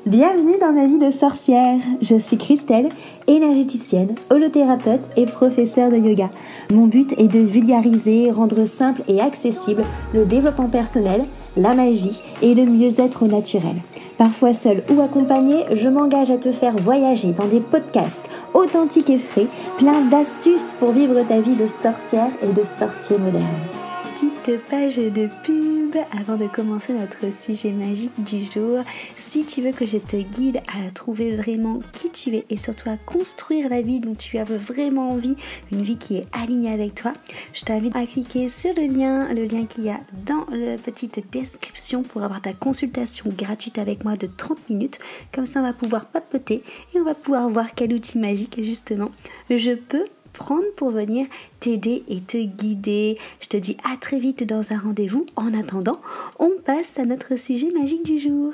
Bienvenue dans ma vie de sorcière. Je suis Christelle, énergéticienne, holothérapeute et professeure de yoga. Mon but est de vulgariser, rendre simple et accessible le développement personnel, la magie et le mieux-être naturel. Parfois seule ou accompagnée, je m'engage à te faire voyager dans des podcasts authentiques et frais, plein d'astuces pour vivre ta vie de sorcière et de sorcier moderne. Petite page de pub avant de commencer notre sujet magique du jour. Si tu veux que je te guide à trouver vraiment qui tu es et surtout à construire la vie dont tu as vraiment envie, une vie qui est alignée avec toi, je t'invite à cliquer sur le lien qu'il y a dans la petite description pour avoir ta consultation gratuite avec moi de 30 minutes. Comme ça, on va pouvoir papoter et on va pouvoir voir quel outil magique justement je peux prendre pour venir t'aider et te guider. Je te dis à très vite dans un rendez-vous. En attendant, on passe à notre sujet magique du jour.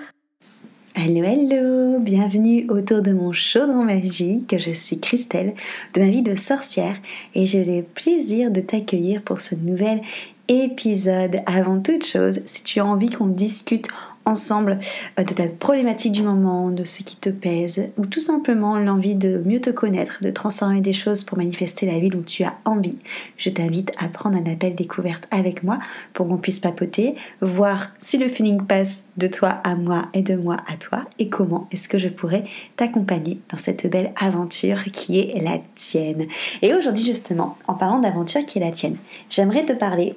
Hello, bienvenue autour de mon chaudron magique. Je suis Christelle de ma vie de sorcière et j'ai le plaisir de t'accueillir pour ce nouvel épisode. Avant toute chose, si tu as envie qu'on discute ensemble de ta problématique du moment, de ce qui te pèse, ou tout simplement l'envie de mieux te connaître, de transformer des choses pour manifester la vie dont tu as envie, je t'invite à prendre un appel découverte avec moi pour qu'on puisse papoter, voir si le feeling passe de toi à moi et de moi à toi, et comment est-ce que je pourrais t'accompagner dans cette belle aventure qui est la tienne. Et aujourd'hui justement, en parlant d'aventure qui est la tienne, j'aimerais te parler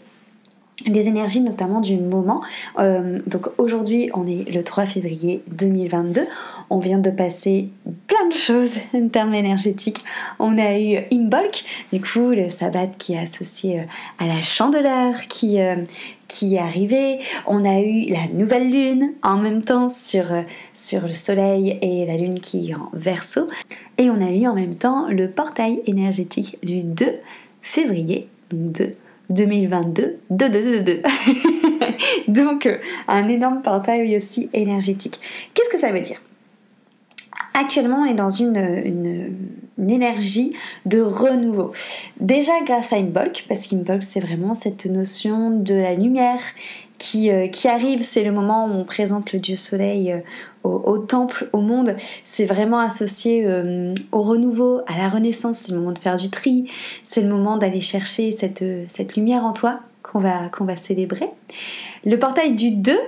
des énergies notamment du moment. Donc aujourd'hui on est le 3 février 2022, on vient de passer plein de choses en termes énergétiques. On a eu Imbolc, du coup le sabbat qui est associé à la chandeleur qui est arrivé. On a eu la nouvelle lune en même temps sur le soleil et la lune qui est en Verseau, et on a eu en même temps le portail énergétique du 2 février, donc 2022, donc un énorme portail aussi énergétique. Qu'est-ce que ça veut dire ? Actuellement, on est dans une énergie de renouveau. Déjà grâce à Imbolc, parce qu'Imbolc c'est vraiment cette notion de la lumière qui arrive, c'est le moment où on présente le dieu soleil au temple, au monde. C'est vraiment associé au renouveau, à la renaissance. C'est le moment de faire du tri, c'est le moment d'aller chercher cette lumière en toi qu'on va célébrer. Le portail du 2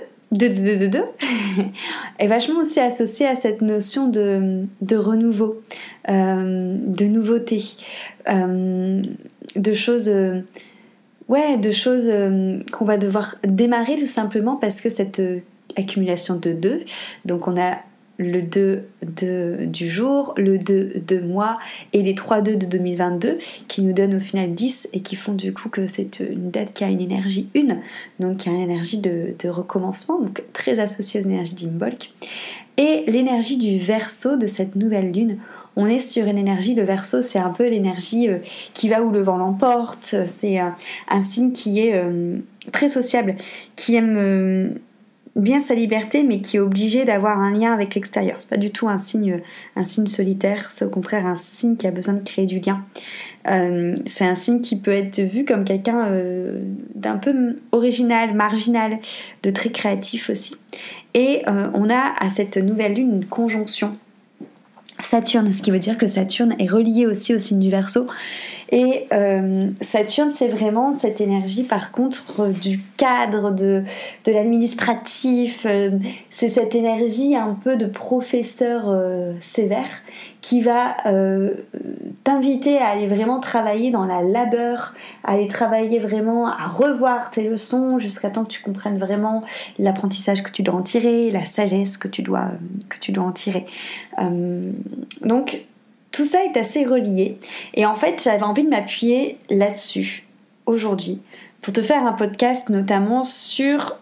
est vachement aussi associé à cette notion de renouveau, de nouveauté, de choses qu'on va devoir démarrer tout simplement parce que cette accumulation de 2, donc on a le 2 du jour, le 2 de mois et les 3 2 de 2022 qui nous donnent au final 10 et qui font du coup que c'est une date qui a une énergie 1, donc qui a une énergie de recommencement, donc très associée aux énergies d'Imbolc. Et l'énergie du Verseau de cette nouvelle lune, on est sur une énergie, le Verseau c'est un peu l'énergie qui va où le vent l'emporte, c'est un signe qui est très sociable, qui aime bien sa liberté mais qui est obligé d'avoir un lien avec l'extérieur. C'est pas du tout un signe solitaire, c'est au contraire un signe qui a besoin de créer du lien. C'est un signe qui peut être vu comme quelqu'un d'un peu original, marginal, de très créatif aussi. Et on a à cette nouvelle lune une conjonction Saturne, ce qui veut dire que Saturne est relié aussi au signe du Verseau. Et Saturne, c'est vraiment cette énergie, par contre, du cadre, de l'administratif. C'est cette énergie un peu de professeur sévère qui va t'inviter à aller vraiment travailler dans la labeur, à aller travailler vraiment, à revoir tes leçons jusqu'à temps que tu comprennes vraiment l'apprentissage que tu dois en tirer, la sagesse que tu dois en tirer. Donc, tout ça est assez relié. Et en fait, j'avais envie de m'appuyer là-dessus, aujourd'hui, pour te faire un podcast notamment sur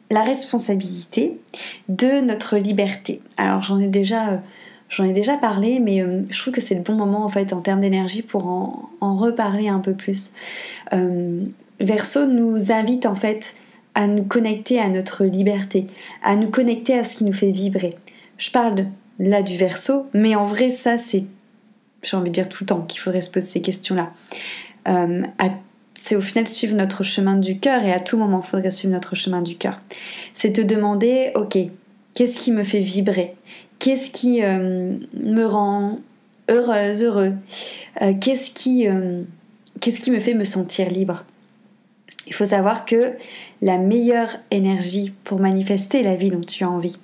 la responsabilité de notre liberté. Alors, j'en ai déjà parlé, mais je trouve que c'est le bon moment, en fait, en termes d'énergie, pour en reparler un peu plus. Verseau nous invite, en fait, à nous connecter à notre liberté, à nous connecter à ce qui nous fait vibrer. Je parle là du Verseau, mais en vrai, ça, c'est, j'ai envie de dire tout le temps qu'il faudrait se poser ces questions-là. C'est au final suivre notre chemin du cœur, et à tout moment, il faudrait suivre notre chemin du cœur. C'est te demander, ok, Qu'est-ce qui me fait vibrer? Qu'est-ce qui me rend heureuse, heureux? Qu'est-ce qui me fait me sentir libre? Il faut savoir que la meilleure énergie pour manifester la vie dont tu as envie,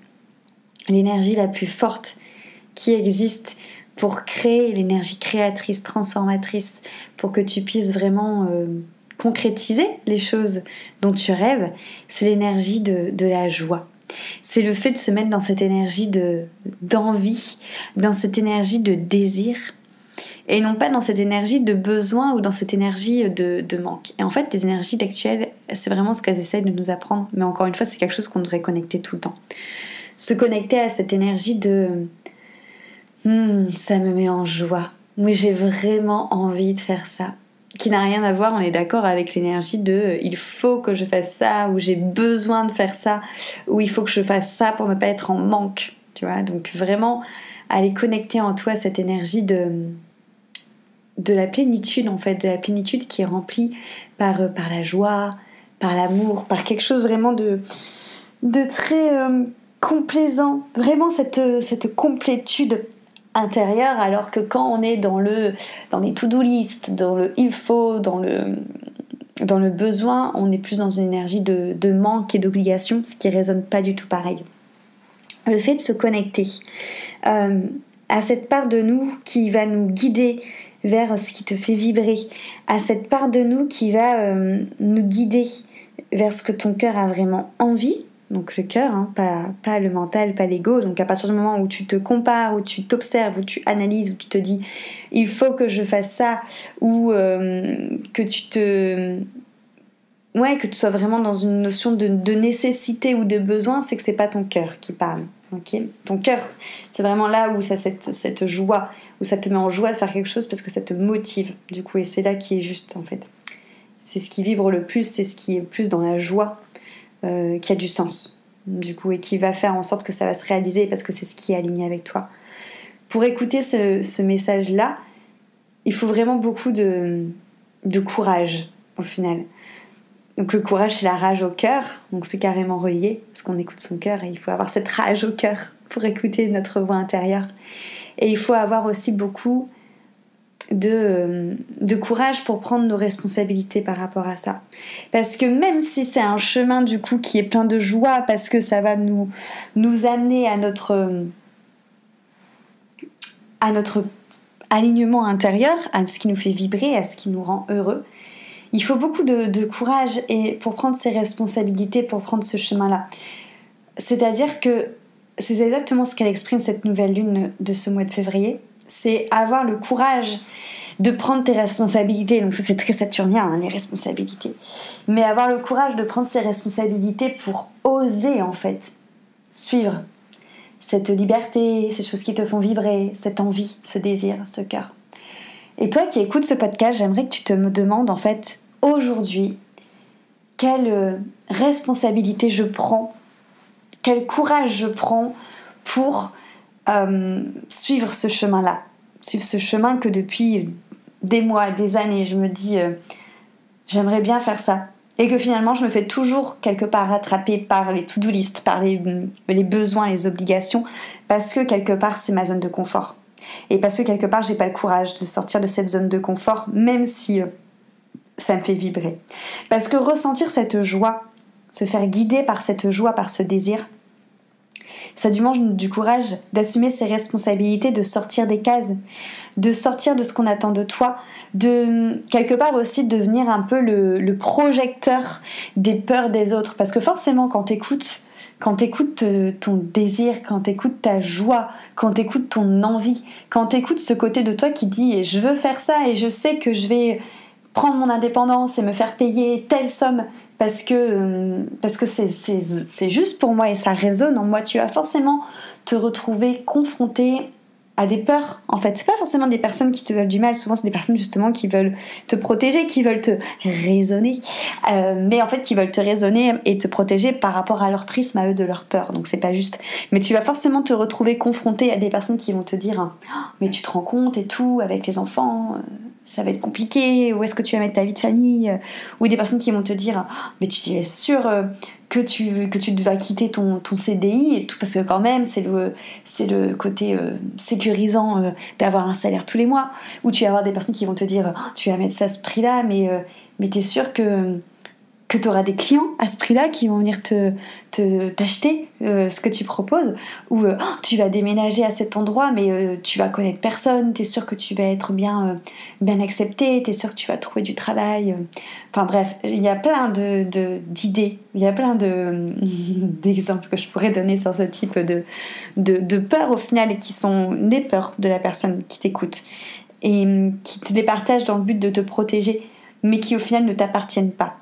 l'énergie la plus forte qui existe pour créer l'énergie créatrice, transformatrice, pour que tu puisses vraiment concrétiser les choses dont tu rêves, c'est l'énergie de la joie. C'est le fait de se mettre dans cette énergie d'envie, dans cette énergie de désir, et non pas dans cette énergie de besoin ou dans cette énergie de manque. Et en fait, les énergies actuelles, c'est vraiment ce qu'elles essayent de nous apprendre, mais encore une fois, c'est quelque chose qu'on devrait connecter tout le temps. Se connecter à cette énergie de ça me met en joie. Oui, j'ai vraiment envie de faire ça. Qui n'a rien à voir, on est d'accord, avec l'énergie de il faut que je fasse ça, ou j'ai besoin de faire ça, ou il faut que je fasse ça pour ne pas être en manque. Tu vois, donc vraiment aller connecter en toi cette énergie de la plénitude, en fait, de la plénitude qui est remplie par la joie, par l'amour, par quelque chose vraiment de très complaisant. Vraiment cette complétude intérieure, alors que quand on est dans les to-do list, dans le il faut, dans le besoin, on est plus dans une énergie de manque et d'obligation, ce qui résonne pas du tout pareil. Le fait de se connecter à cette part de nous qui va nous guider vers ce qui te fait vibrer, à cette part de nous qui va nous guider vers ce que ton cœur a vraiment envie. Donc le cœur, hein, pas le mental, pas l'ego. Donc à partir du moment où tu te compares, où tu t'observes, où tu analyses, où tu te dis il faut que je fasse ça, ou que tu sois vraiment dans une notion de nécessité ou de besoin, c'est que c'est pas ton cœur qui parle. Okay, ton cœur, c'est vraiment là où ça cette joie, où ça te met en joie de faire quelque chose parce que ça te motive du coup, et c'est là qui est juste en fait. C'est ce qui vibre le plus, c'est ce qui est plus dans la joie, qui a du sens du coup, et qui va faire en sorte que ça va se réaliser parce que c'est ce qui est aligné avec toi. Pour écouter ce message là, il faut vraiment beaucoup de courage au final. Donc le courage, c'est la rage au cœur, donc c'est carrément relié, parce qu'on écoute son cœur et il faut avoir cette rage au cœur pour écouter notre voix intérieure. Et il faut avoir aussi beaucoup de courage pour prendre nos responsabilités par rapport à ça. Parce que même si c'est un chemin du coup qui est plein de joie, parce que ça va nous amener à notre alignement intérieur, à ce qui nous fait vibrer, à ce qui nous rend heureux, il faut beaucoup de courage et pour prendre ses responsabilités, pour prendre ce chemin-là. C'est-à-dire que c'est exactement ce qu'elle exprime, cette nouvelle lune de ce mois de février. C'est avoir le courage de prendre tes responsabilités. Donc ça, c'est très saturnien, hein, les responsabilités. Mais avoir le courage de prendre ses responsabilités pour oser, en fait, suivre cette liberté, ces choses qui te font vibrer, cette envie, ce désir, ce cœur. Et toi qui écoutes ce podcast, j'aimerais que tu te demandes en fait aujourd'hui quelle responsabilité je prends, quel courage je prends pour suivre ce chemin-là, suivre ce chemin que depuis des mois, des années, je me dis j'aimerais bien faire ça. Et que finalement je me fais toujours quelque part rattraper par les to-do list, par les besoins, les obligations, parce que quelque part c'est ma zone de confort. Et parce que quelque part j'ai pas le courage de sortir de cette zone de confort, même si ça me fait vibrer. Parce que ressentir cette joie, se faire guider par cette joie, par ce désir, ça demande du courage d'assumer ses responsabilités, de sortir des cases, de sortir de ce qu'on attend de toi, de quelque part aussi devenir un peu le projecteur des peurs des autres. Parce que forcément quand t'écoutes ton désir, quand t'écoutes ta joie, quand t'écoutes ton envie, quand t'écoutes ce côté de toi qui dit je veux faire ça et je sais que je vais prendre mon indépendance et me faire payer telle somme parce que c'est juste pour moi et ça résonne en moi, tu vas forcément te retrouver confronté à des peurs. En fait, c'est pas forcément des personnes qui te veulent du mal, souvent c'est des personnes justement qui veulent te protéger, qui veulent te raisonner, mais en fait qui veulent te raisonner et te protéger par rapport à leur prisme, à eux, de leur peur. Donc c'est pas juste. Mais tu vas forcément te retrouver confronté à des personnes qui vont te dire mais tu te rends compte et tout, avec les enfants, ça va être compliqué, où est-ce que tu vas mettre ta vie de famille, ou des personnes qui vont te dire mais tu es sûre que tu vas quitter ton CDI et tout, parce que quand même c'est le côté sécurisant d'avoir un salaire tous les mois, où tu vas avoir des personnes qui vont te dire tu vas mettre ça à ce prix-là, mais t'es sûr que tu auras des clients à ce prix-là qui vont venir t'acheter ce que tu proposes, ou tu vas déménager à cet endroit mais tu vas connaître personne, t'es sûr que tu vas être bien accepté, t'es sûr que tu vas trouver du travail, enfin bref, il y a plein d'idées, il y a plein d'exemples que je pourrais donner sur ce type de peurs au final, et qui sont des peurs de la personne qui t'écoute et qui te les partage dans le but de te protéger, mais qui au final ne t'appartiennent pas.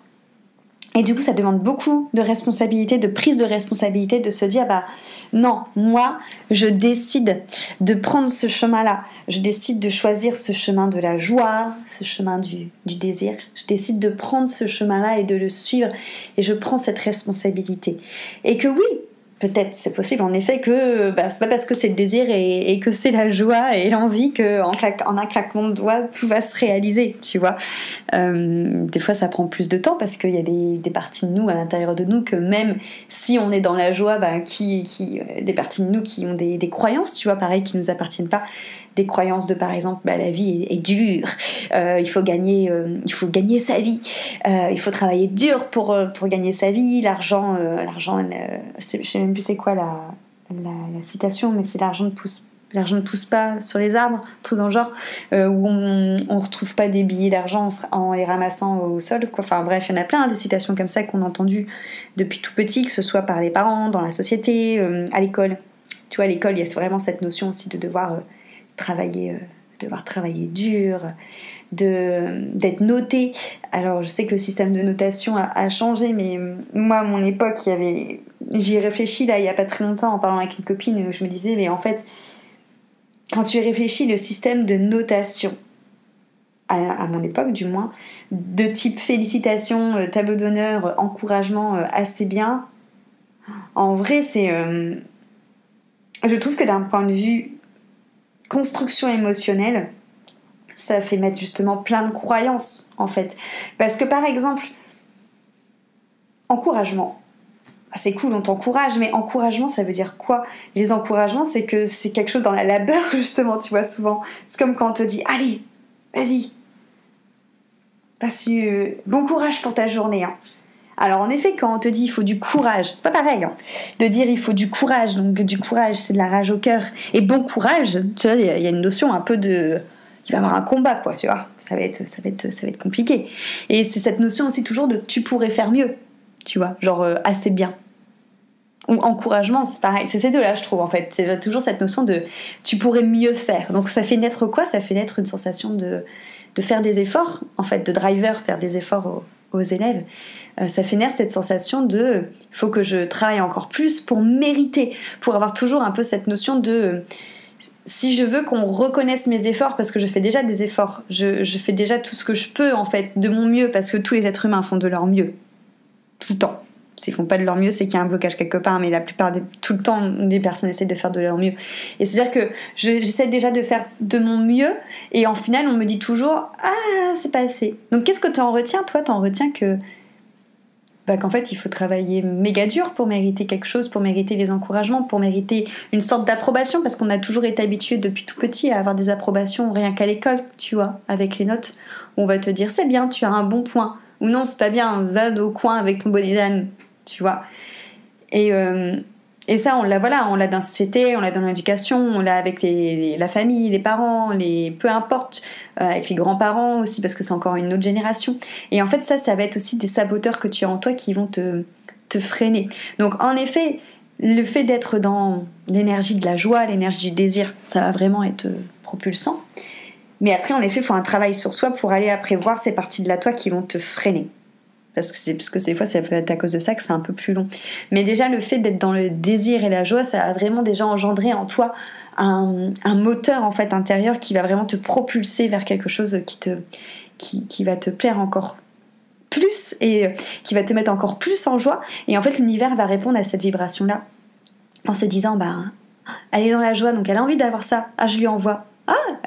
Et du coup, ça demande beaucoup de responsabilité, de prise de responsabilité, de se dire, non, moi, je décide de prendre ce chemin-là. Je décide de choisir ce chemin de la joie, ce chemin du désir. Je décide de prendre ce chemin-là et de le suivre. Et je prends cette responsabilité. Et que oui, peut-être c'est possible en effet que c'est pas parce que c'est le désir et que c'est la joie et l'envie qu'en un claquement de doigts tout va se réaliser, tu vois. Des fois ça prend plus de temps parce qu'il y a des parties de nous à l'intérieur de nous que même si on est dans la joie, des parties de nous qui ont des croyances, tu vois, pareil, qui nous appartiennent pas. Des croyances de par exemple la vie est dure, il faut gagner sa vie, il faut travailler dur pour gagner sa vie, l'argent je sais même plus c'est quoi la citation, mais c'est l'argent ne pousse pas sur les arbres, tout dans le genre, où on retrouve pas des billets d'argent en les ramassant au sol, quoi. Enfin bref, il y en a plein des citations comme ça qu'on a entendues depuis tout petit, que ce soit par les parents, dans la société, à l'école. Tu vois, à l'école, il y a vraiment cette notion aussi de devoir travailler dur, d'être noté. Alors je sais que le système de notation a changé, mais moi à mon époque j'y ai réfléchi là il y a pas très longtemps en parlant avec une copine, où je me disais mais en fait quand tu réfléchis, le système de notation à mon époque du moins, de type félicitations, tableau d'honneur, encouragement, assez bien, en vrai c'est je trouve que d'un point de vue construction émotionnelle, ça fait mettre justement plein de croyances en fait. Parce que par exemple, encouragement, c'est cool, on t'encourage, mais encouragement ça veut dire quoi? Les encouragements, c'est que c'est quelque chose dans la labeur justement, tu vois, souvent. C'est comme quand on te dit allez, vas-y, bon courage pour ta journée, hein. Alors en effet, quand on te dit il faut du courage, c'est pas pareil de dire il faut du courage, donc du courage c'est de la rage au cœur, et bon courage, tu vois, il y a une notion un peu de... il va y avoir un combat, quoi, tu vois, ça va être compliqué. Et c'est cette notion aussi toujours de tu pourrais faire mieux, tu vois, genre assez bien. Ou encouragement, c'est pareil, c'est ces deux-là je trouve en fait, c'est toujours cette notion de tu pourrais mieux faire. Donc ça fait naître quoi? Ça fait naître une sensation de faire des efforts, en fait, de driver, faire des efforts aux élèves. Ça fait naître cette sensation de il faut que je travaille encore plus pour mériter, pour avoir toujours un peu cette notion de si je veux qu'on reconnaisse mes efforts, parce que je fais déjà des efforts, je fais déjà tout ce que je peux en fait, de mon mieux, parce que tous les êtres humains font de leur mieux tout le temps. S'ils font pas de leur mieux, c'est qu'il y a un blocage quelque part, mais tout le temps les personnes essaient de faire de leur mieux. Et c'est à dire que j'essaie déjà de faire de mon mieux, et en final on me dit toujours c'est pas assez. Donc qu'est-ce que tu en retiens? Toi t'en retiens qu'en fait il faut travailler méga dur pour mériter quelque chose, pour mériter les encouragements, pour mériter une sorte d'approbation, parce qu'on a toujours été habitué depuis tout petit à avoir des approbations rien qu'à l'école, tu vois, avec les notes, où on va te dire c'est bien, tu as un bon point, ou non c'est pas bien, va au coin avec ton bonnet d'âne, tu vois. Et ça on l'a dans la société, on l'a dans l'éducation, on l'a avec la famille, les parents, peu importe, avec les grands-parents aussi, parce que c'est encore une autre génération. Et en fait ça va être aussi des saboteurs que tu as en toi qui vont te freiner. Donc en effet, le fait d'être dans l'énergie de la joie, l'énergie du désir, ça va vraiment être propulsant. Mais après en effet il faut un travail sur soi pour aller après voir ces parties de la toi qui vont te freiner. Parce que des fois ça peut être à cause de ça que c'est un peu plus long. Mais déjà le fait d'être dans le désir et la joie, ça va vraiment déjà engendrer en toi un moteur en fait intérieur qui va vraiment te propulser vers quelque chose qui va te plaire encore plus et qui va te mettre encore plus en joie. Et en fait l'univers va répondre à cette vibration là en se disant elle est dans la joie, donc elle a envie d'avoir ça, je lui envoie.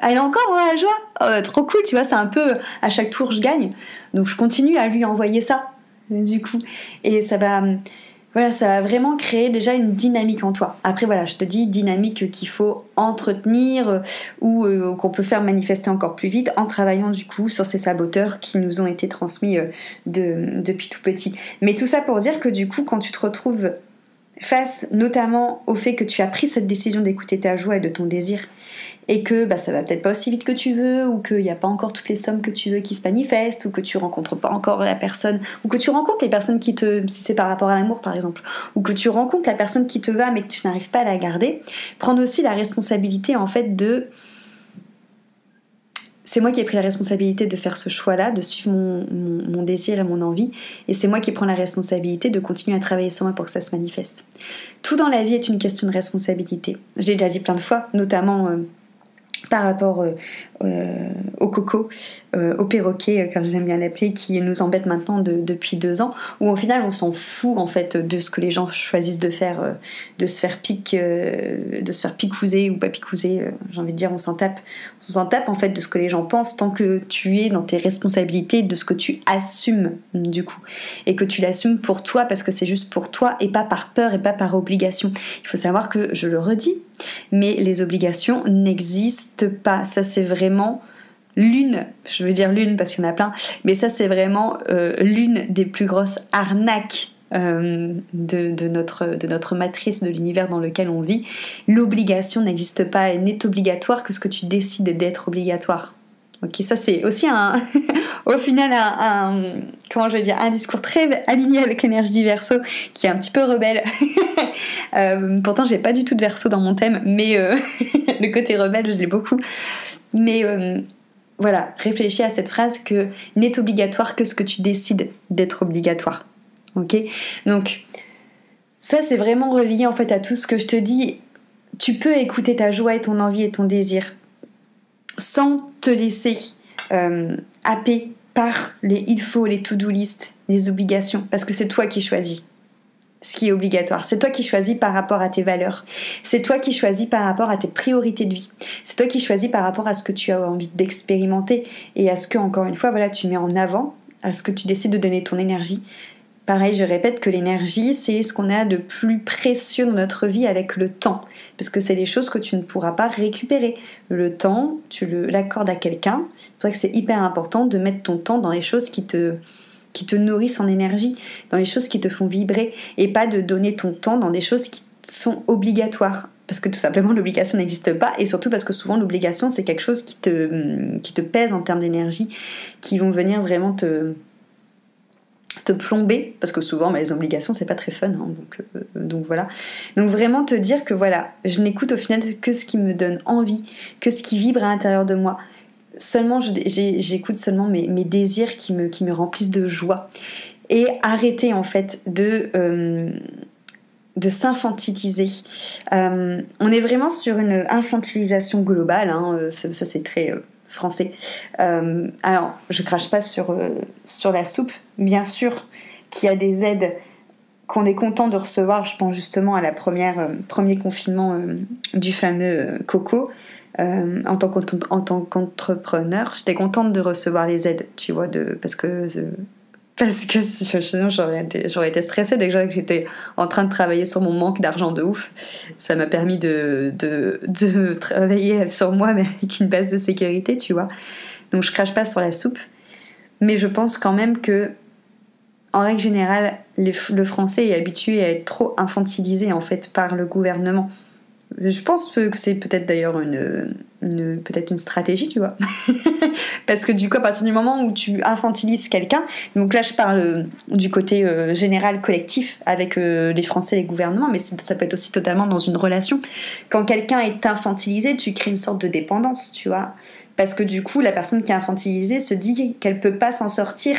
Elle est encore dans la joie, trop cool, tu vois, c'est un peu à chaque tour je gagne, donc je continue à lui envoyer ça du coup, et ça va Voilà, ça va vraiment créer déjà une dynamique en toi. Après voilà, je te dis dynamique qu'il faut entretenir ou qu'on peut faire manifester encore plus vite en travaillant du coup sur ces saboteurs qui nous ont été transmis depuis tout petit. Mais tout ça pour dire que du coup quand tu te retrouves face notamment au fait que tu as pris cette décision d'écouter ta joie et de ton désir et que ça va peut-être pas aussi vite que tu veux ou qu'il n'y a pas encore toutes les sommes que tu veux qui se manifestent ou que tu rencontres pas encore la personne ou que tu rencontres les personnes qui te... si c'est par rapport à l'amour par exemple, ou que tu rencontres la personne qui te va mais que tu n'arrives pas à la garder, prendre aussi la responsabilité en fait de... C'est moi qui ai pris la responsabilité de faire ce choix-là, de suivre mon désir et mon envie, et c'est moi qui prends la responsabilité de continuer à travailler sur moi pour que ça se manifeste. Tout dans la vie est une question de responsabilité. Je l'ai déjà dit plein de fois, notamment par rapport au coco, au perroquet, comme j'aime bien l'appeler, qui nous embête maintenant depuis 2 ans, où au final on s'en fout en fait de ce que les gens choisissent de faire, de se faire picouser ou pas picouser, j'ai envie de dire on s'en tape en fait de ce que les gens pensent tant que tu es dans tes responsabilités, de ce que tu assumes du coup, et que tu l'assumes pour toi parce que c'est juste pour toi et pas par peur et pas par obligation. Il faut savoir que, je le redis, mais les obligations n'existent pas. Ça c'est vraiment je veux dire l'une parce qu'il y en a plein, mais ça c'est vraiment l'une des plus grosses arnaques de notre matrice, de l'univers dans lequel on vit. L'obligation n'existe pas et n'est obligatoire que ce que tu décides d'être obligatoire. Ok, ça c'est aussi au final comment je vais dire, un discours très aligné avec l'énergie du Verseau qui est un petit peu rebelle. Pourtant j'ai pas du tout de Verseau dans mon thème, mais le côté rebelle je l'ai beaucoup. Mais voilà, réfléchis à cette phrase que n'est obligatoire que ce que tu décides d'être obligatoire. Ok ? Donc ça c'est vraiment relié en fait à tout ce que je te dis. Tu peux écouter ta joie et ton envie et ton désir sans te laisser happer par les il faut, les to-do list, les obligations, parce que c'est toi qui choisis ce qui est obligatoire. C'est toi qui choisis par rapport à tes valeurs. C'est toi qui choisis par rapport à tes priorités de vie. C'est toi qui choisis par rapport à ce que tu as envie d'expérimenter et à ce que, encore une fois, voilà, tu mets en avant, à ce que tu décides de donner ton énergie. Pareil, je répète que l'énergie, c'est ce qu'on a de plus précieux dans notre vie avec le temps. Parce que c'est les choses que tu ne pourras pas récupérer. Le temps, tu l'accordes à quelqu'un. C'est pour ça que c'est hyper important de mettre ton temps dans les choses qui te nourrissent en énergie, dans les choses qui te font vibrer, et pas de donner ton temps dans des choses qui sont obligatoires. Parce que tout simplement, l'obligation n'existe pas, et surtout parce que souvent, l'obligation, c'est quelque chose qui te pèse en termes d'énergie, qui vont venir vraiment te plomber, parce que souvent les obligations c'est pas très fun, hein, donc voilà. Donc vraiment te dire que voilà, je n'écoute au final que ce qui me donne envie, que ce qui vibre à l'intérieur de moi. Seulement j'écoute seulement mes désirs qui me remplissent de joie, et arrêter en fait de s'infantiliser. On est vraiment sur une infantilisation globale, hein, ça c'est très français. Alors, je crache pas sur la soupe. Bien sûr qu'il y a des aides qu'on est content de recevoir. Je pense justement à premier confinement du fameux Coco. En tant qu'entrepreneur, j'étais contente de recevoir les aides, tu vois, parce que sinon j'aurais été stressée dès que j'étais en train de travailler sur mon manque d'argent de ouf. Ça m'a permis de travailler sur moi, mais avec une base de sécurité, tu vois. Donc je crache pas sur la soupe, mais je pense quand même que, en règle générale, le français est habitué à être trop infantilisé en fait par le gouvernement. Je pense que c'est peut-être d'ailleurs peut-être une stratégie, tu vois. Parce que du coup, à partir du moment où tu infantilises quelqu'un, donc là je parle du côté général, collectif, avec les Français et les gouvernements, mais ça peut être aussi totalement dans une relation. Quand quelqu'un est infantilisé, tu crées une sorte de dépendance, tu vois. Parce que du coup, la personne qui est infantilisée se dit qu'elle peut pas s'en sortir.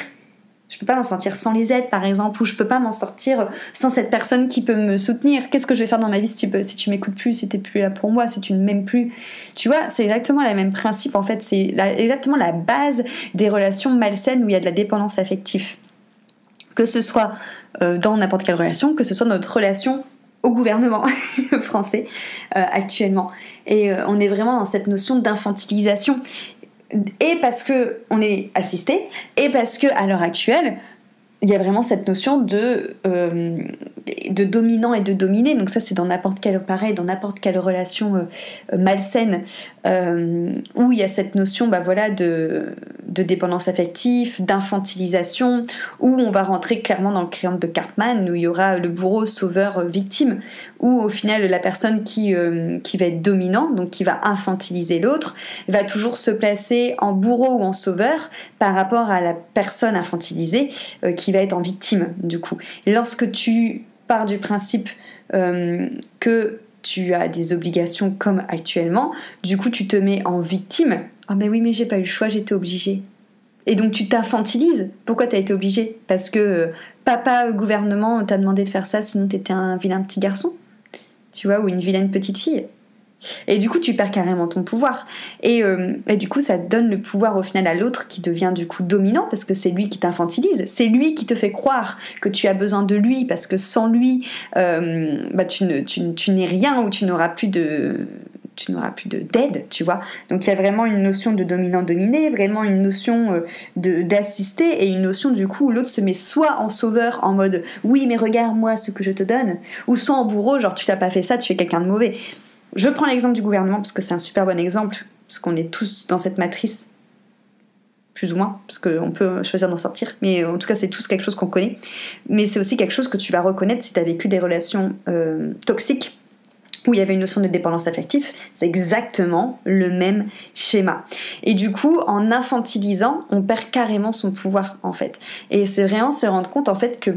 Je peux pas m'en sortir sans les aides, par exemple, ou je peux pas m'en sortir sans cette personne qui peut me soutenir. Qu'est-ce que je vais faire dans ma vie si tu m'écoutes plus, si t'es plus là pour moi, si tu ne m'aimes plus? Tu vois, c'est exactement le même principe, en fait. C'est exactement la base des relations malsaines où il y a de la dépendance affective. Que ce soit dans n'importe quelle relation, que ce soit notre relation au gouvernement français actuellement. Et on est vraiment dans cette notion d'infantilisation. Et parce que on est assisté, et parce que à l'heure actuelle, il y a vraiment cette notion de de dominant et de dominé. Donc ça, c'est dans n'importe quelle relation malsaine où il y a cette notion de dépendance affective, d'infantilisation, où on va rentrer clairement dans le triangle de Karpman, où il y aura le bourreau, sauveur, victime, où au final la personne qui va être dominant, donc qui va infantiliser l'autre, va toujours se placer en bourreau ou en sauveur par rapport à la personne infantilisée qui va être en victime du coup. Et lorsque tu pars du principe que tu as des obligations comme actuellement, du coup tu te mets en victime. Ah mais oui, mais j'ai pas eu le choix, j'étais obligée. Et donc tu t'infantilises. Pourquoi t'as été obligée? Parce que papa, gouvernement t'a demandé de faire ça, sinon t'étais un vilain petit garçon, tu vois, ou une vilaine petite fille. Et du coup tu perds carrément ton pouvoir. Et du coup ça donne le pouvoir au final à l'autre qui devient du coup dominant, parce que c'est lui qui t'infantilise, c'est lui qui te fait croire que tu as besoin de lui, parce que sans lui tu n'es rien, ou tu n'auras plus d'aide, tu vois. Donc il y a vraiment une notion de dominant-dominé, vraiment une notion d'assister, et une notion du coup où l'autre se met soit en sauveur en mode oui mais regarde moi ce que je te donne, ou soit en bourreau, genre tu t'as pas fait ça, tu es quelqu'un de mauvais. Je prends l'exemple du gouvernement parce que c'est un super bon exemple, parce qu'on est tous dans cette matrice, plus ou moins, parce qu'on peut choisir d'en sortir, mais en tout cas c'est tous quelque chose qu'on connaît. Mais c'est aussi quelque chose que tu vas reconnaître si tu as vécu des relations toxiques où il y avait une notion de dépendance affective. C'est exactement le même schéma. Et du coup, en infantilisant, on perd carrément son pouvoir en fait. Et c'est vraiment se rendre compte en fait que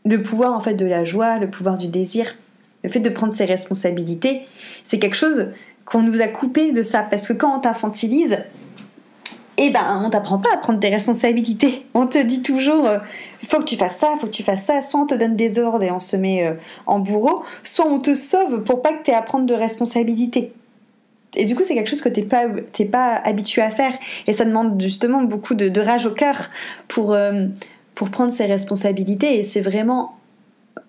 le pouvoir en fait de la joie, le pouvoir du désir, le fait de prendre ses responsabilités, c'est quelque chose qu'on nous a coupé de ça. Parce que quand on t'infantilise, on t'apprend pas à prendre tes responsabilités. On te dit toujours, il faut que tu fasses ça, soit on te donne des ordres et on se met en bourreau, soit on te sauve pour pas que t'aies à prendre de responsabilités. Et du coup, c'est quelque chose que t'es pas habitué à faire. Et ça demande justement beaucoup de rage au cœur pour prendre ses responsabilités. Et c'est vraiment,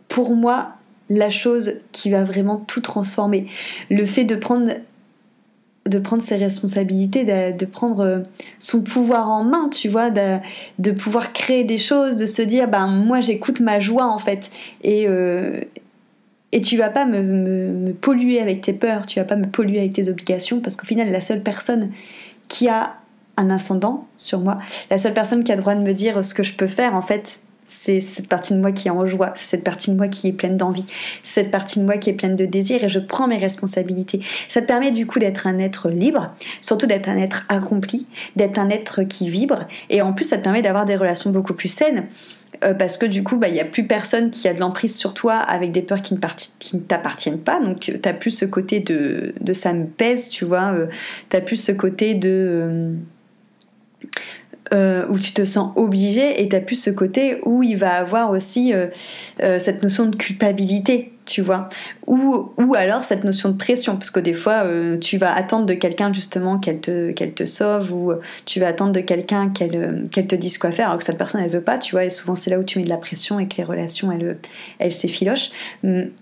pour moi, la chose qui va vraiment tout transformer. Le fait de prendre ses responsabilités, de prendre son pouvoir en main, tu vois, de pouvoir créer des choses, de se dire moi j'écoute ma joie en fait, et tu vas pas me polluer avec tes peurs, tu vas pas me polluer avec tes obligations, parce qu'au final la seule personne qui a un ascendant sur moi, la seule personne qui a le droit de me dire ce que je peux faire en fait, c'est cette partie de moi qui est en joie, c'est cette partie de moi qui est pleine d'envie, c'est cette partie de moi qui est pleine de désir, et je prends mes responsabilités. Ça te permet du coup d'être un être libre, surtout d'être un être accompli, d'être un être qui vibre, et en plus ça te permet d'avoir des relations beaucoup plus saines, parce que du coup il n'y a plus personne qui a de l'emprise sur toi avec des peurs qui ne t'appartiennent pas. Donc t'as plus ce côté de ça me pèse, tu vois, t'as plus ce côté de où tu te sens obligé, et t'as plus ce côté où il va avoir aussi cette notion de culpabilité, tu vois, ou alors cette notion de pression, parce que des fois tu vas attendre de quelqu'un justement qu'elle te sauve, ou tu vas attendre de quelqu'un qu'elle te dise quoi faire, alors que cette personne elle veut pas, tu vois, et souvent c'est là où tu mets de la pression et que les relations elles s'effilochent.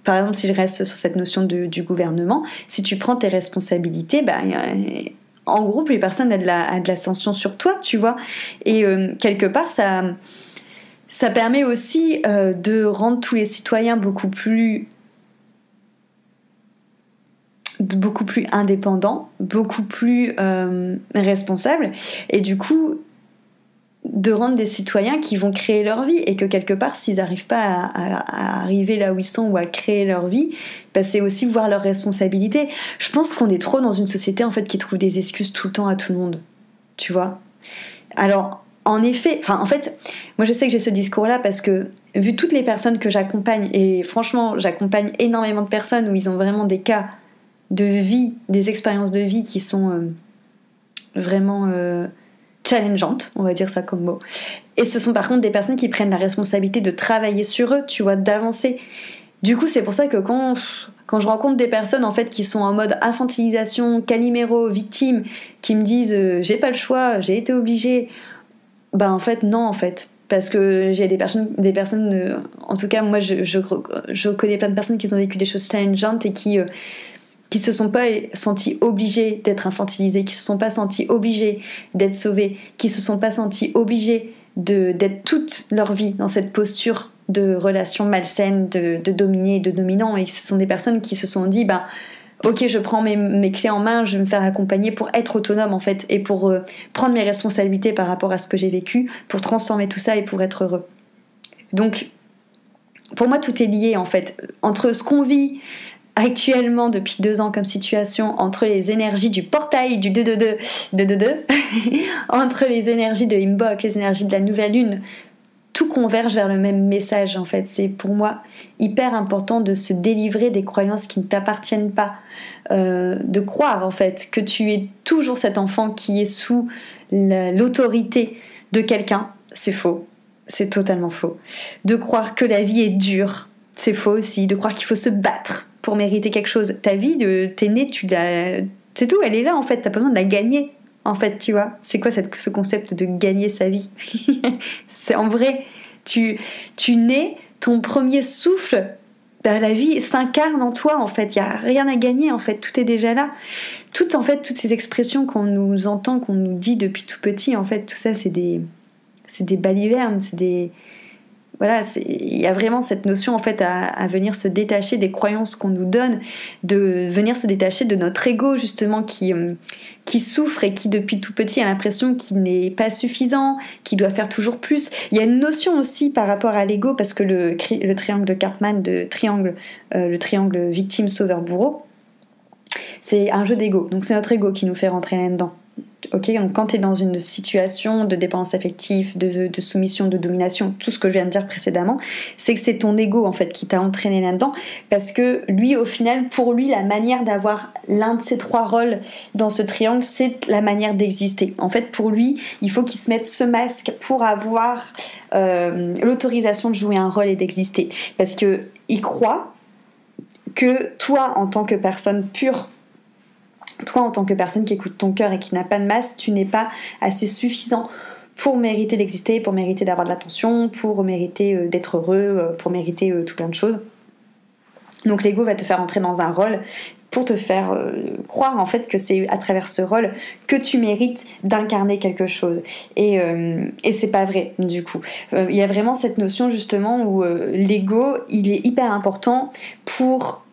Par exemple, si je reste sur cette notion du gouvernement, si tu prends tes responsabilités, en gros, plus personne n'a de l'ascension sur toi, tu vois. Et quelque part, ça permet aussi de rendre tous les citoyens beaucoup plus indépendants, beaucoup plus responsables. Et du coup, de rendre des citoyens qui vont créer leur vie, et que quelque part s'ils n'arrivent pas à arriver là où ils sont ou à créer leur vie, c'est aussi voir leurs responsabilités. Je pense qu'on est trop dans une société en fait qui trouve des excuses tout le temps à tout le monde, tu vois. Alors en effet, moi je sais que j'ai ce discours là parce que vu toutes les personnes que j'accompagne, et franchement j'accompagne énormément de personnes où ils ont vraiment des cas de vie, des expériences de vie qui sont vraiment challengeantes, on va dire ça comme mot. Et ce sont par contre des personnes qui prennent la responsabilité de travailler sur eux, tu vois, d'avancer. Du coup, c'est pour ça que quand je rencontre des personnes en fait qui sont en mode infantilisation, caliméro, victime, qui me disent j'ai pas le choix, j'ai été obligée, en fait non en fait. Parce que j'ai des personnes en tout cas moi je connais plein de personnes qui ont vécu des choses challengeantes et qui se sont pas sentis obligés d'être infantilisés, qui se sont pas sentis obligés d'être sauvés, qui se sont pas sentis obligés d'être toute leur vie dans cette posture de relations malsaines, de dominés et de dominants, et ce sont des personnes qui se sont dit ok, je prends mes clés en main, je vais me faire accompagner pour être autonome en fait, et pour prendre mes responsabilités par rapport à ce que j'ai vécu, pour transformer tout ça et pour être heureux. Donc pour moi tout est lié en fait, entre ce qu'on vit actuellement depuis 2 ans comme situation, entre les énergies du portail du 2-2-2 entre les énergies de Imbolc, les énergies de la nouvelle lune, tout converge vers le même message en fait. C'est pour moi hyper important de se délivrer des croyances qui ne t'appartiennent pas, de croire en fait que tu es toujours cet enfant qui est sous l'autorité de quelqu'un. C'est faux, c'est totalement faux. De croire que la vie est dure, c'est faux aussi. De croire qu'il faut se battre pour mériter quelque chose. Ta vie, t'es né, c'est tout, elle est là en fait, t'as pas besoin de la gagner. En fait, tu vois, c'est quoi ce concept de gagner sa vie? C'est en vrai, tu nais, ton premier souffle, la vie s'incarne en toi, en fait. Il n'y a rien à gagner, en fait. Tout est déjà là. Toutes ces expressions qu'on nous entend, qu'on nous dit depuis tout petit, en fait, tout ça, c'est des balivernes, voilà, il y a vraiment cette notion en fait à venir se détacher des croyances qu'on nous donne, de venir se détacher de notre ego justement qui souffre et qui depuis tout petit a l'impression qu'il n'est pas suffisant, qu'il doit faire toujours plus. Il y a une notion aussi par rapport à l'ego, parce que le triangle de Karpman, le triangle victime, sauveur, bourreau, c'est un jeu d'ego, donc c'est notre ego qui nous fait rentrer là-dedans. Ok, donc quand tu es dans une situation de dépendance affective, de soumission, de domination, tout ce que je viens de dire précédemment, c'est que c'est ton ego en fait qui t'a entraîné là-dedans, parce que lui, au final, pour lui, la manière d'avoir l'un de ces 3 rôles dans ce triangle, c'est la manière d'exister. En fait, pour lui, il faut qu'il se mette ce masque pour avoir l'autorisation de jouer un rôle et d'exister, parce que il croit que toi, en tant que personne pure, toi, en tant que personne qui écoute ton cœur et qui n'a pas de masse, tu n'es pas assez suffisant pour mériter d'exister, pour mériter d'avoir de l'attention, pour mériter d'être heureux, pour mériter tout plein de choses. Donc l'ego va te faire entrer dans un rôle pour te faire croire en fait que c'est à travers ce rôle que tu mérites d'incarner quelque chose. Et c'est pas vrai du coup. Il y a vraiment cette notion justement où l'ego, il est hyper important pour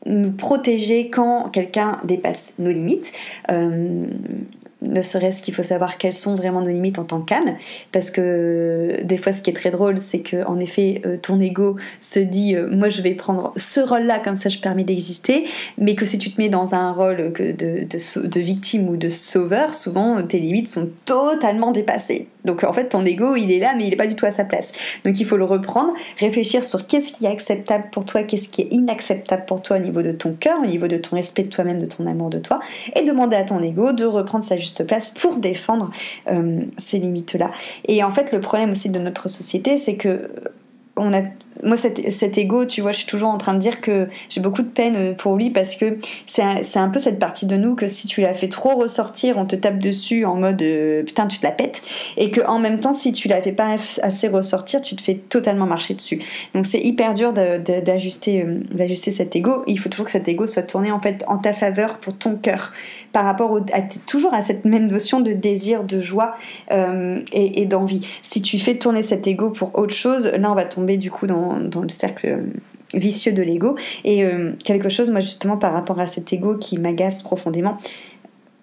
nous protéger quand quelqu'un dépasse nos limites. Ne serait-ce qu'il faut savoir quelles sont vraiment nos limites en tant qu'âme, parce que des fois ce qui est très drôle, c'est que en effet ton ego se dit moi je vais prendre ce rôle-là, comme ça je permets d'exister, mais que si tu te mets dans un rôle de victime ou de sauveur, souvent tes limites sont totalement dépassées. Donc en fait ton ego il est là mais il n'est pas du tout à sa place. Donc il faut le reprendre, réfléchir sur qu'est-ce qui est acceptable pour toi, qu'est-ce qui est inacceptable pour toi au niveau de ton cœur, au niveau de ton respect de toi-même, de ton amour de toi, et demander à ton ego de reprendre sa juste place pour défendre ces limites-là. Et en fait le problème aussi de notre société, c'est que moi cet ego, tu vois, je suis toujours en train de dire que j'ai beaucoup de peine pour lui, parce que c'est un peu cette partie de nous que si tu la fais trop ressortir, on te tape dessus en mode putain tu te la pètes, et que en même temps si tu la fais pas assez ressortir, tu te fais totalement marcher dessus. Donc c'est hyper dur d'ajuster cet ego. Il faut toujours que cet ego soit tourné en fait en ta faveur pour ton cœur, par rapport toujours à cette même notion de désir, de joie et d'envie. Si tu fais tourner cet ego pour autre chose, là on va tomber du coup dans le cercle vicieux de l'ego. Et quelque chose, moi justement par rapport à cet ego qui m'agace profondément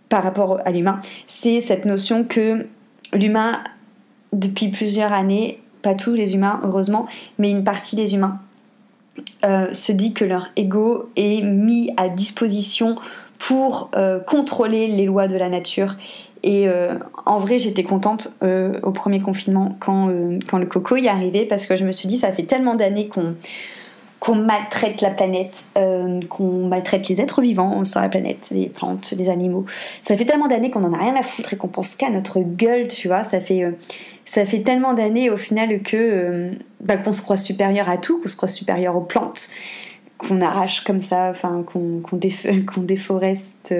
par rapport à l'humain, c'est cette notion que l'humain, depuis plusieurs années, pas tous les humains heureusement, mais une partie des humains se dit que leur ego est mis à disposition pour contrôler les lois de la nature. Et en vrai j'étais contente au premier confinement quand le coco y est arrivé, parce que je me suis dit ça fait tellement d'années qu'on maltraite la planète, qu'on maltraite les êtres vivants sur la planète, les plantes, les animaux. Ça fait tellement d'années qu'on en a rien à foutre et qu'on pense qu'à notre gueule, tu vois. Ça fait tellement d'années au final que qu'on se croit supérieur à tout, qu'on se croit supérieur aux plantes, qu'on arrache comme ça, enfin qu'on déforeste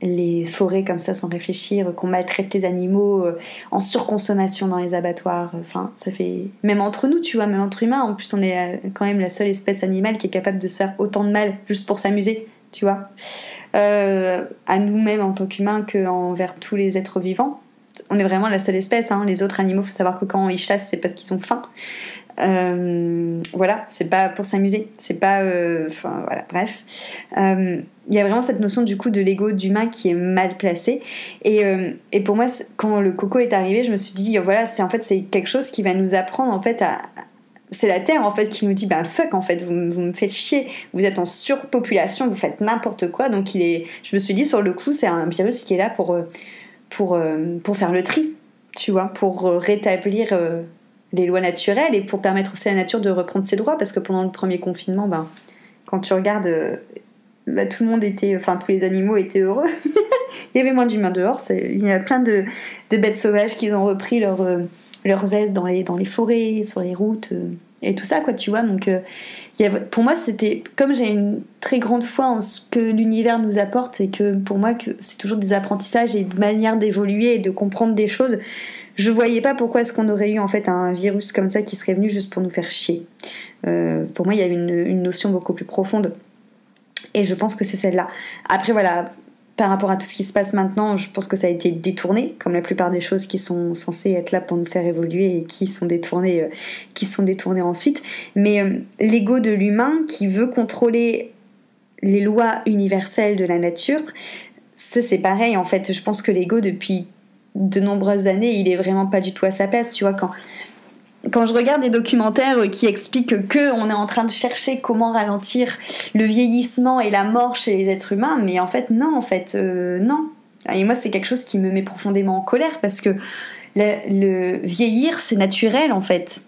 les forêts comme ça sans réfléchir, qu'on maltraite les animaux en surconsommation dans les abattoirs. Enfin, ça fait, même entre nous, tu vois, même entre humains, en plus on est quand même la seule espèce animale qui est capable de se faire autant de mal juste pour s'amuser, tu vois, à nous-mêmes en tant qu'humains qu'envers tous les êtres vivants. on est vraiment la seule espèce, hein. Les autres animaux, faut savoir que quand ils chassent, c'est parce qu'ils ont faim. Voilà, c'est pas pour s'amuser, c'est pas voilà, bref, il y a vraiment cette notion du coup de l'ego d'humain qui est mal placée, et pour moi, quand le coco est arrivé, je me suis dit voilà, c'est quelque chose qui va nous apprendre en fait c'est la Terre en fait qui nous dit bah fuck, en fait vous me faites chier, vous êtes en surpopulation, vous faites n'importe quoi. Donc je me suis dit sur le coup, c'est un virus qui est là pour faire le tri, tu vois, pour rétablir les lois naturelles et pour permettre aussi à la nature de reprendre ses droits, parce que pendant le premier confinement, quand tu regardes, tout le monde tous les animaux étaient heureux. Il y avait moins d'humains dehors, il y a plein de bêtes sauvages qui ont repris leurs aises dans les forêts, sur les routes, et tout ça, quoi, tu vois. Donc pour moi, c'était, comme j'ai une très grande foi en ce que l'univers nous apporte, et que pour moi que c'est toujours des apprentissages et une manière d'évoluer et de comprendre des choses, je voyais pas pourquoi est-ce qu'on aurait eu en fait un virus comme ça qui serait venu juste pour nous faire chier. Pour moi, il y avait une notion beaucoup plus profonde, et je pense que c'est celle-là. Après voilà, par rapport à tout ce qui se passe maintenant, je pense que ça a été détourné, comme la plupart des choses qui sont censées être là pour nous faire évoluer et qui sont détournées ensuite. Mais l'ego de l'humain qui veut contrôler les lois universelles de la nature, ça c'est pareil en fait. Je pense que l'ego, depuis de nombreuses années, il est vraiment pas du tout à sa place, tu vois. Quand je regarde des documentaires qui expliquent qu'on est en train de chercher comment ralentir le vieillissement et la mort chez les êtres humains, mais en fait non, non. Et moi, c'est quelque chose qui me met profondément en colère, parce que le vieillir, c'est naturel en fait.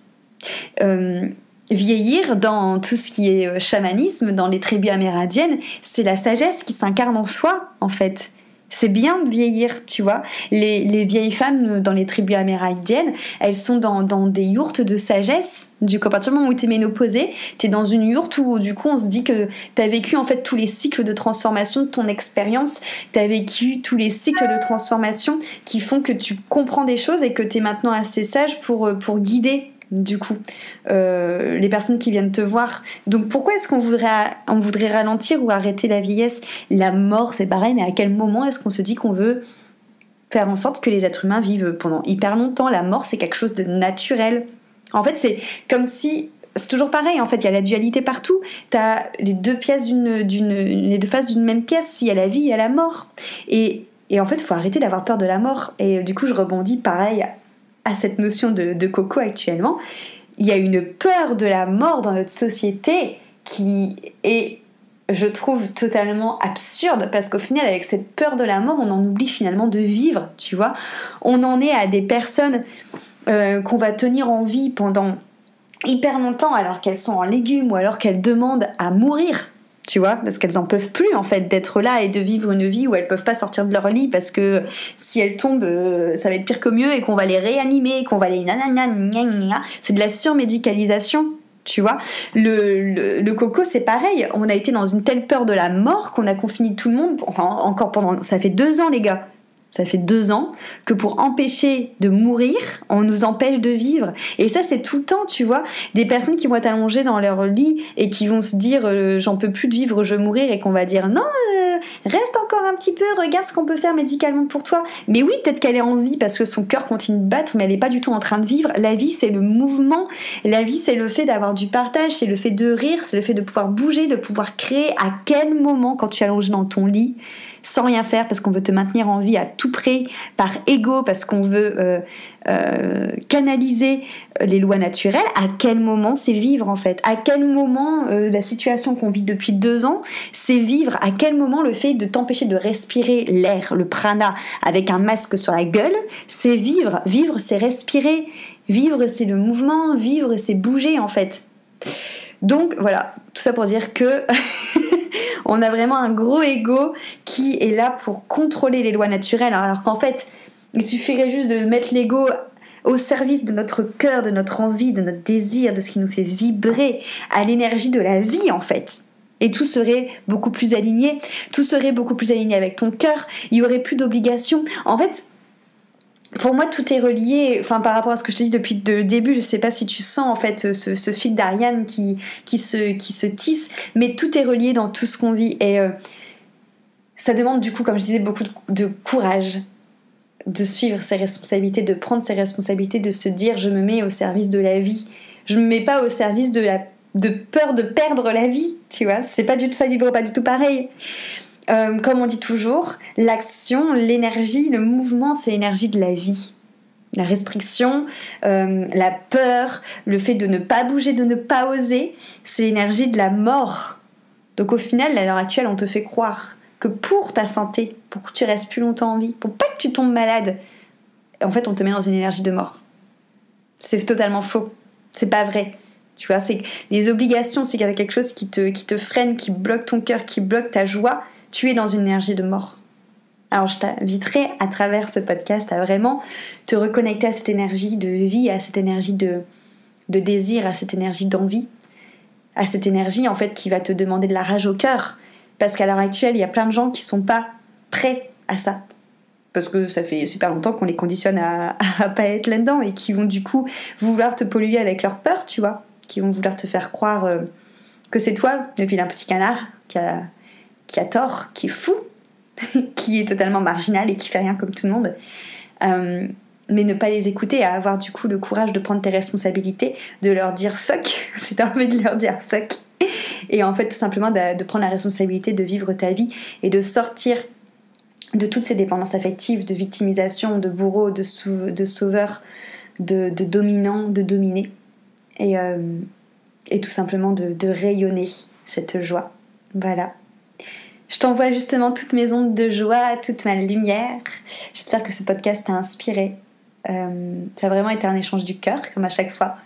Vieillir, dans tout ce qui est chamanisme, dans les tribus amérindiennes, c'est la sagesse qui s'incarne en soi en fait. C'est bien de vieillir, tu vois. Les vieilles femmes dans les tribus amérindiennes, elles sont dans des yourtes de sagesse. Du coup, à partir du moment où t'es ménopausée, t'es dans une yourte où du coup on se dit que t'as vécu en fait tous les cycles de transformation de ton expérience, t'as vécu tous les cycles de transformation qui font que tu comprends des choses et que t'es maintenant assez sage pour guider du coup les personnes qui viennent te voir. Donc pourquoi est-ce qu'on voudrait ralentir ou arrêter la vieillesse? La mort, c'est pareil, mais à quel moment est-ce qu'on se dit qu'on veut faire en sorte que les êtres humains vivent pendant hyper longtemps? La mort, c'est quelque chose de naturel. En fait, c'est comme si... C'est toujours pareil, en fait, il y a la dualité partout. T'as les deux faces d'une même pièce. Il y a la vie, il y a la mort. Et en fait, il faut arrêter d'avoir peur de la mort. Et du coup, je rebondis pareil à cette notion de coco actuellement. Il y a une peur de la mort dans notre société qui est, je trouve, totalement absurde, parce qu'au final, avec cette peur de la mort, on en oublie finalement de vivre, tu vois. On en est à des personnes qu'on va tenir en vie pendant hyper longtemps alors qu'elles sont en légumes, ou alors qu'elles demandent à mourir, tu vois, parce qu'elles en peuvent plus en fait d'être là et de vivre une vie où elles peuvent pas sortir de leur lit, parce que si elles tombent, ça va être pire que mieux, et qu'on va les réanimer, qu'on va les c'est de la surmédicalisation, tu vois. Le coco, c'est pareil, on a été dans une telle peur de la mort qu'on a confiné tout le monde, enfin encore pendant, ça fait 2 ans les gars. Ça fait 2 ans que pour empêcher de mourir, on nous empêche de vivre. Et ça, c'est tout le temps, tu vois. Des personnes qui vont être allongées dans leur lit et qui vont se dire j'en peux plus de vivre, je veux mourir, et qu'on va dire non, reste encore un petit peu, regarde ce qu'on peut faire médicalement pour toi. Mais oui, peut-être qu'elle est en vie parce que son cœur continue de battre, mais elle n'est pas du tout en train de vivre. La vie, c'est le mouvement. La vie, c'est le fait d'avoir du partage, c'est le fait de rire, c'est le fait de pouvoir bouger, de pouvoir créer. À quel moment, quand tu es allongé dans ton lit, sans rien faire, parce qu'on veut te maintenir en vie à tout prix, par ego, parce qu'on veut canaliser les lois naturelles, à quel moment c'est vivre en fait? À quel moment la situation qu'on vit depuis 2 ans, c'est vivre? À quel moment le fait de t'empêcher de respirer l'air, le prana, avec un masque sur la gueule, c'est vivre? Vivre, c'est respirer. Vivre, c'est le mouvement. Vivre, c'est bouger en fait. Donc voilà, tout ça pour dire que on a vraiment un gros ego qui est là pour contrôler les lois naturelles, alors qu'en fait, il suffirait juste de mettre l'ego au service de notre cœur, de notre envie, de notre désir, de ce qui nous fait vibrer, à l'énergie de la vie en fait. Et tout serait beaucoup plus aligné, avec ton cœur, il y aurait plus d'obligations. En fait, pour moi, tout est relié, enfin, par rapport à ce que je te dis depuis le début. Je sais pas si tu sens en fait ce fil d'Ariane qui se tisse, mais tout est relié dans tout ce qu'on vit, et ça demande du coup, comme je disais, beaucoup de courage. de suivre ses responsabilités, de prendre ses responsabilités, de se dire je me mets au service de la vie. Je me mets pas au service de peur de perdre la vie, tu vois. C'est pas du tout ça, vibre pas du tout pareil. Comme on dit toujours, l'action, l'énergie, le mouvement, c'est l'énergie de la vie. La restriction, la peur, le fait de ne pas bouger, de ne pas oser, c'est l'énergie de la mort. Donc au final, à l'heure actuelle, on te fait croire que pour ta santé, pour que tu restes plus longtemps en vie, pour pas que tu tombes malade, en fait, on te met dans une énergie de mort. C'est totalement faux. C'est pas vrai. Tu vois, c'est les obligations, c'est qu'il y a quelque chose qui te freine, qui bloque ton cœur, qui bloque ta joie. Tu es dans une énergie de mort. Alors je t'inviterai à travers ce podcast à vraiment te reconnecter à cette énergie de vie, à cette énergie de désir, à cette énergie d'envie, à cette énergie en fait qui va te demander de la rage au cœur. Parce qu'à l'heure actuelle, il y a plein de gens qui sont pas prêts à ça. Parce que ça fait super longtemps qu'on les conditionne à pas être là-dedans et qui vont du coup vouloir te polluer avec leur peur, tu vois. Qui vont vouloir te faire croire que c'est toi, le vilain petit canard, qui a tort, qui est fou, qui est totalement marginal et qui fait rien comme tout le monde. Mais ne pas les écouter, à avoir du coup le courage de prendre tes responsabilités, de leur dire fuck, si t'as envie de leur dire fuck. Et en fait tout simplement de prendre la responsabilité de vivre ta vie et de sortir de toutes ces dépendances affectives, de victimisation, de bourreau, de sauveur, de dominant, de dominé. Et tout simplement de rayonner cette joie. Voilà. Je t'envoie justement toutes mes ondes de joie, toute ma lumière. J'espère que ce podcast t'a inspiré. Ça a vraiment été un échange du cœur, comme à chaque fois.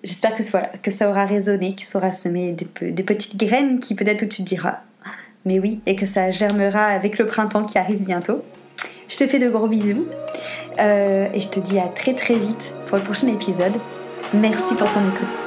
J'espère que ça aura résonné, qu'il saura semer des petites graines qui peut-être où tu te diras mais oui, et que ça germera avec le printemps qui arrive bientôt. Je te fais de gros bisous et je te dis à très très vite pour le prochain épisode. Merci pour ton écoute.